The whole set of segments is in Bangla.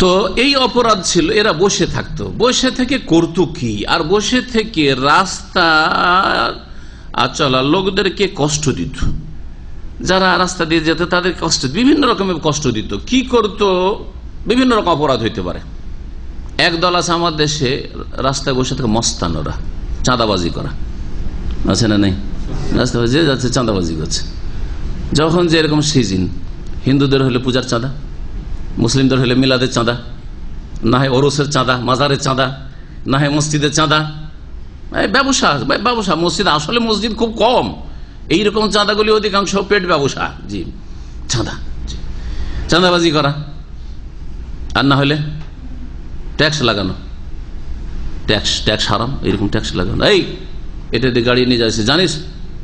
তো এই অপরাধ ছিল, এরা বসে থাকতো, বসে থেকে করতো কি, আর বসে থেকে রাস্তা চলা লোকদেরকে কষ্ট দিত, যারা রাস্তা দিয়ে যেত তাদের কষ্ট, বিভিন্ন রকমের কষ্ট দিত। কি করতো? বিভিন্ন রকম অপরাধ হইতে পারে। একদল আছে আমার দেশে, রাস্তায় বসে থাকে মস্তানরা, চাঁদাবাজি করা আছে না নেই? রাস্তায় যে যাচ্ছে চাঁদাবাজি করছে। যখন যে এরকম সিজন, হিন্দুদের হলে পূজার চাঁদা, মুসলিমদের হলে মিলাদের চাঁদা, না হয় ওরসের চাঁদা, মাজারের চাঁদা, না হয় মসজিদের চাঁদা, ব্যবসা ব্যবসা। মসজিদ আসলে মসজিদ খুব কম, এইরকম চাঁদাগুলি অধিকাংশ পেট ব্যবসা। জি, চাঁদা, চাঁদাবাজি করা। আর না হলে ট্যাক্স লাগানো, ট্যাক্স হারাম, এরকম ট্যাক্স লাগানো। এই এটা দিয়ে গাড়ি নিয়ে যাচ্ছে, জানিস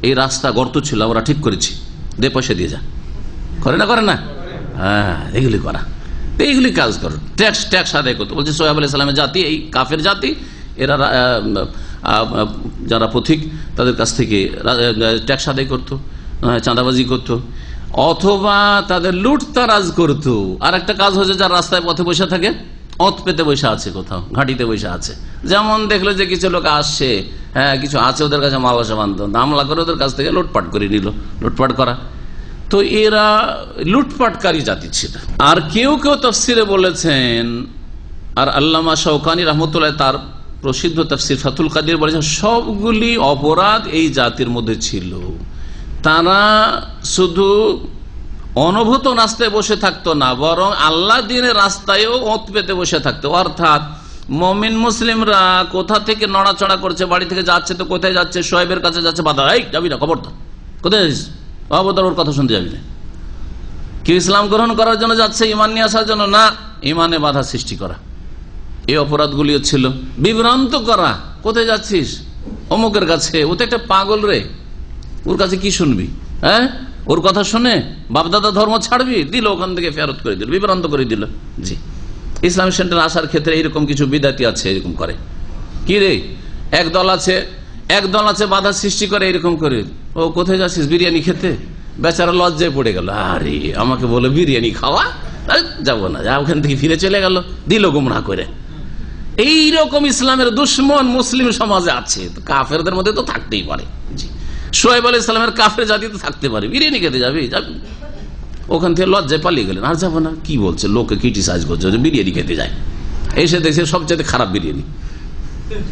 এই রাস্তা গর্ত ছিল, আমরা ঠিক করেছি, দে পয়সা দিয়ে যা। করে না? করে না? হ্যাঁ, এগুলি করা, এইগুলি কাজ করো। ট্যাক্স আদায় করতো। বলছে সোহাইব আলাইহিস সালামের জাতি, এই কাফের জাতি, এরা যারা পথিক তাদের কাছ থেকে ট্যাক্স আদায় করতো, চাঁদাবাজি করতো, অথবা তাদের লুটতারাজ করতো। আর একটা কাজ হচ্ছে, যার রাস্তায় পথে বসে থাকে, অত পেতে বসে আছে, কোথাও ঘাটিতে বসে আছে, যেমন দেখলো যে কিছু লোক আসছে, হ্যাঁ কিছু আছে, ওদের কাছে মাল সামান্ত হামলা করে ওদের কাছ থেকে লুটপাট করে নিল, লুটপাট করা। তো এরা লুটপাটকারী জাতি ছিল। আর কেউ কেউ তাফসিরে বলেছেন, আর আল্লামা শওকানী রাহমাতুল্লাহ তার প্রসিদ্ধ তাফসির ফাতুল কাদির বলেছেন, সবগুলি অপরাধ এই জাতির মধ্যে ছিল। তারা শুধু অনভূত রাস্তায় বসে থাকতো না, বরং আল্লাহ দিনের রাস্তায়ও ওত পেতে বসে থাকতো। অর্থাৎ মুমিন মুসলিমরা কোথা থেকে নড়াচড়া করছে, বাড়ি থেকে যাচ্ছে, তো কোথায় যাচ্ছে? শোয়েবের কাছে যাচ্ছে, বাধা, এই যাবি না, খবরদার, কোথায় যাচ্ছিস? অবদার, ওর কথা শুনতে যাবি না। কেউ ইসলাম গ্রহণ করার জন্য যাচ্ছে, ইমান নিয়ে আসার জন্য না, ইমানে বাধা সৃষ্টি করা। এই অপরাধগুলিও ছিল। বিভ্রান্ত করা, কোথায় যাচ্ছিস? অমুকের কাছে, ও তো একটা পাগল রে, ওর কাছে কি শুনবি? হ্যাঁ, ওর কথা শুনে বাপদাদা ধর্ম ছাড়বি? দিল, ওখান থেকে ফেরত করে দিল, বিভ্রান্ত করে দিল। জি, ইসলামিক সেন্টার আসার ক্ষেত্রে এরকম কিছু বিদাতি আছে, এরকম করে। কি রে, একদল আছে বাধা সৃষ্টি করে, এরকম করে, ও কোথায় যাচ্ছিস? বিরিয়ানি খেতে। বেচারা লজ্জায় পড়ে গেল, আরে আমাকে বলে বিরিয়ানি খাওয়া, যাবো না, যা, ওখান থেকে ফিরে চলে গেল, দিল গুমরাহ করে। এইরকম ইসলামের দুশ্মন মুসলিম সমাজে আছে, কাফেরদের মধ্যে তো থাকতেই পারে। জি, সোহাইব আলাইহিস সালামের কাফের জাতি তো থাকতে পারে। বিরিয়ানি খেতে যাবি, ওখান থেকে লজ্জায় পালিয়ে গেলেন, আর যাবো না। কি বলছে, লোকে ক্রিটিসাইজ করছে যে বিরিয়ানি খেতে যায়, এসে দেখছে সবচেয়ে খারাপ বিরিয়ানি,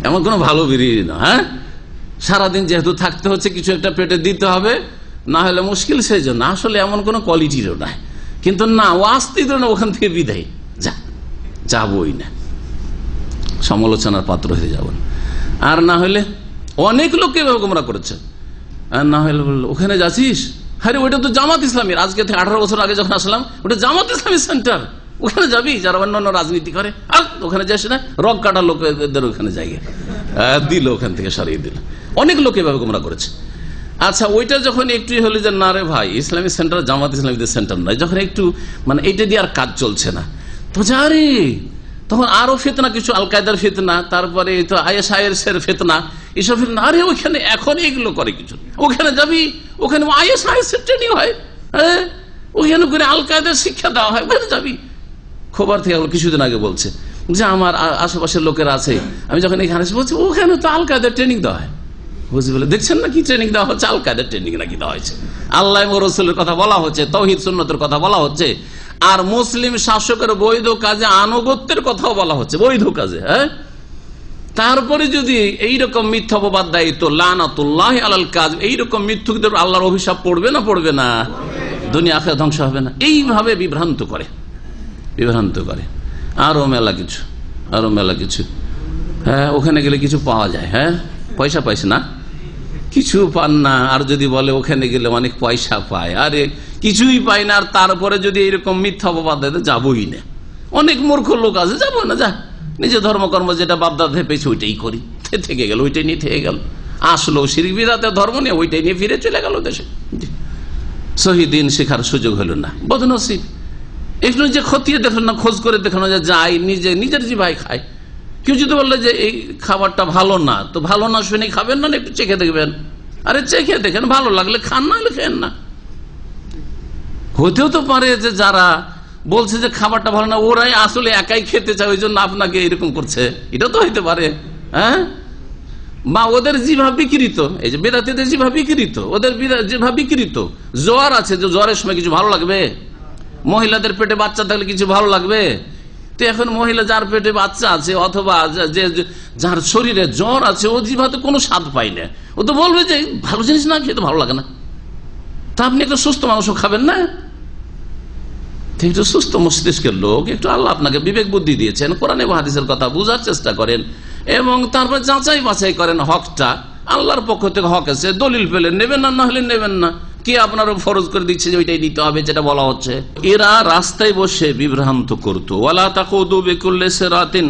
এমন কোনো ভালো বিরিয়ানি না। হ্যাঁ, সারাদিন যেহেতু থাকতে হচ্ছে, কিছু একটা পেটে দিতে হবে, না হলে মুশকিল, সেই জন্য আসলে এমন কোনো কোয়ালিটিরও নাই। কিন্তু না, ও আসতেই তো না, ওখান থেকে বিদায়, যাবই না, সমালোচনার পাত্র হয়ে যাব না। আর না হলে অনেক লোককে গোমরা করেছে। আর না হলে বললো, ওখানে যাচ্ছিস, আরে ওইটা তো জামাত ইসলামীর, আজকে থেকে 18 বছর আগে যখন আসলাম, ওটা জামাত ইসলামী সেন্টার, ওখানে যাবি, যারা অন্যান্য রাজনীতি করে, আর ওখানে যাস না, রক কাটা লোকদের ওখানে জায়গা দিল, ওখান থেকে সরিয়ে দিল। অনেক লোক এভাবে গোমরা করেছে। আচ্ছা, ওইটা যখন একটু হলো যে না রে ভাই, ইসলামিক সেন্টার জামাত ইসলামীদের সেন্টার নয়, যখন একটু মানে এইটা দিয়ে আর কাজ চলছে না, তো যারে তখন আরো ফিতনা, কিছু আল কায়দার ফিতনা, তারপরে তো আইএসআইএস-এর ফিতনা, এসব ফিতনা। আরে ওইখানে এখন এগুলো করে কিছু, ওখানে যাবি, ওখানে আইএসআইএস-এর ট্রেনিং হয়, হ্যাঁ, ওইখানে করে আল কায়দার শিক্ষা দেওয়া হয়, ওখানে যাবি। খবর থেকে কিছুদিন আগে বলছে যে আমার আশেপাশের লোকেরা আছে, আমি যখন এখানে এসে বলছি, ওখানে তো আল কায়দার ট্রেনিং দেওয়া হয়। বুঝি বলে, দেখছেন না কি ট্রেনিং দেওয়া হচ্ছে, আল কায়দার ট্রেনিং নাকি দেওয়া হয়েছে। আল্লাহ ও রাসূলের কথা বলা হচ্ছে, তাওহীদ সুন্নতের কথা বলা হচ্ছে, আর মুসলিম শাসকের বৈধ কাজে আনুগত্যের কথাও বলা হচ্ছে, বৈধ কাজে। হ্যাঁ, তারপরে যদি এইরকম মিথ্যা অপবাদ দেয়, তো লানাতুল্লাহি আলাল কাযিব, এইরকম মিথ্যুকদের আল্লাহর অভিশাপ পড়বে না, পড়বে না? দুনিয়া আখিরাত ধ্বংস হবে না? এইভাবে বিভ্রান্ত করে। আরো মেলা কিছু। হ্যাঁ, ওখানে গেলে কিছু পাওয়া যায়, হ্যাঁ, পয়সা পাইছে না, কিছু পান না। আর যদি বলে ওখানে গেলে অনেক পয়সা পায়, আরে কিছুই পায় না, আর তারপরে যদি এরকম মিথ্যা অপবাদ দেয়, যাবই না। অনেক মূর্খ লোক আছে, যাবো না, যা, নিজে ধর্মকর্ম যেটা বাপদাদা পেয়েছে ওইটাই করি, থেকে গেল, ওইটাই নিয়ে থেকে গেল, আসলো শিরক বিদআতের ধর্ম নিয়ে, ওইটাই নিয়ে ফিরে চলে গেল দেশে। সহি দিন শেখার সুযোগ হলো না, বদনসিব। একটু যে খতিয়ে দেখলো না, খোঁজ করে দেখানো যে যাই, নিজের জিভায় খায়। কেউ যদি বললে যে এই খাবারটা ভালো না, তো ভালো না শুনে খাবেন না, একটু চেখে দেখবেন, আরে চেখে দেখেন, ভালো লাগলে খান, না হলে খেন না। হতেও তো পারে যে যারা বলছে যে খাবারটা ভালো না, ওরাই আসলে একাই খেতে চায়, ওই জন্য আপনাকে এরকম করছে, এটা তো হইতে পারে। হ্যাঁ, বা ওদের জিভা বিকৃত, এই যে বেদাতীদের জিভা বিকৃত, ওদের জিভা বিকৃত। জ্বর আছে, যে জ্বরের সময় কিছু ভালো লাগবে? মহিলাদের পেটে বাচ্চা থাকলে কিছু ভালো লাগবে? তো এখন মহিলা যার পেটে বাচ্চা আছে অথবা যার শরীরে জ্বর আছে, ও জিভাতে কোনো স্বাদ পাই না, ও তো বলবে যে ভালো জিনিস না খেতে ভালো লাগে না। তা আপনি একটা সুস্থ মাংস খাবেন না? একটু সুস্থ মস্তিষ্কের লোক, একটু আল্লাহ আপনাকে বিবেক বুদ্ধি দিয়েছেন, কোরআন এবং হাদিসের কথা বুঝার চেষ্টা করেন এবং তারপর যাচাই বাছাই করেন হকটা। আল্লাহর পক্ষ থেকে হক আছে, দলিল পেলে নেবেন না, না হলে নেবেন না। কে আপনার ফরজ করে দিচ্ছে যে ওইটাই নিতে হবে যেটা বলা হচ্ছে? এরা রাস্তায় বসে বিভ্রান্ত করতো। ওয়ালা তাকুদু বিকুল্লি সিরাতিন,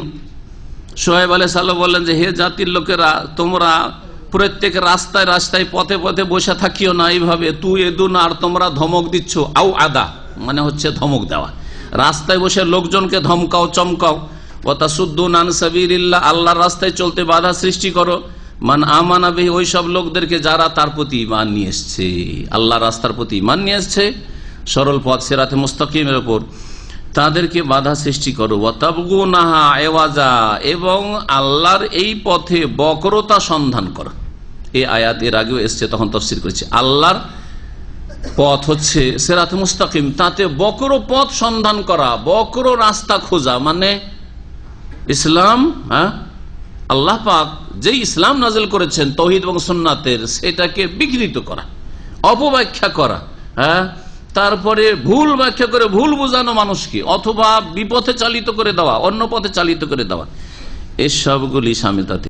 শোয়েব আলাইহিস সালাম বললেন যে হে জাতির লোকেরা, তোমরা প্রত্যেক রাস্তায় রাস্তায় পথে পথে বসে থাকিও না এইভাবে। তুই এদুন, আর তোমরা ধমক দিচ্ছ। আউ আদা মানে হচ্ছে ধমক দেওয়া, রাস্তায় বসে লোকজনকে ধমকাও, চমকাও। ওয়াতাসুদ্দুন আন সাবিলিল্লাহ, আল্লাহর রাস্তায় চলতে বাধা সৃষ্টি করো। মান আমানা বিহি, ওই সব লোকদেরকে যারা তার প্রতি ঈমান নিয়ে এসছে, আল্লাহর রাস্তার প্রতি ঈমান নিয়ে এসছে, সরল পথ সিরাতে মুস্তাকিমের উপর, তাদেরকে বাধা সৃষ্টি করো। ওয়াতাবগুনাহা এওয়াজা, এবং আল্লাহর এই পথে বক্রতা সন্ধান করো। এই আয়াত এর আগেও এসছে, তখন তাফসীর করেছে। আল্লাহর পথ হচ্ছে সিরাতে মুস্তাকিম, তাতে বক্র পথ সন্ধান করা, বক্র রাস্তা খোঁজা, মানে ইসলাম। হ্যাঁ, আল্লাহ পাক যেই ইসলাম নাজিল করেছেন তাওহীদ এবং সুন্নাতের, সেটাকে বিকৃত করা, অপব্যাখ্যা করা। হ্যাঁ, তারপরে ভুল ব্যাখ্যা করে ভুল বোঝানো মানুষকে, অথবা বিপথে চালিত করে দেওয়া, অন্য পথে চালিত করে দেওয়া, এসবগুলি শামিল তাতে।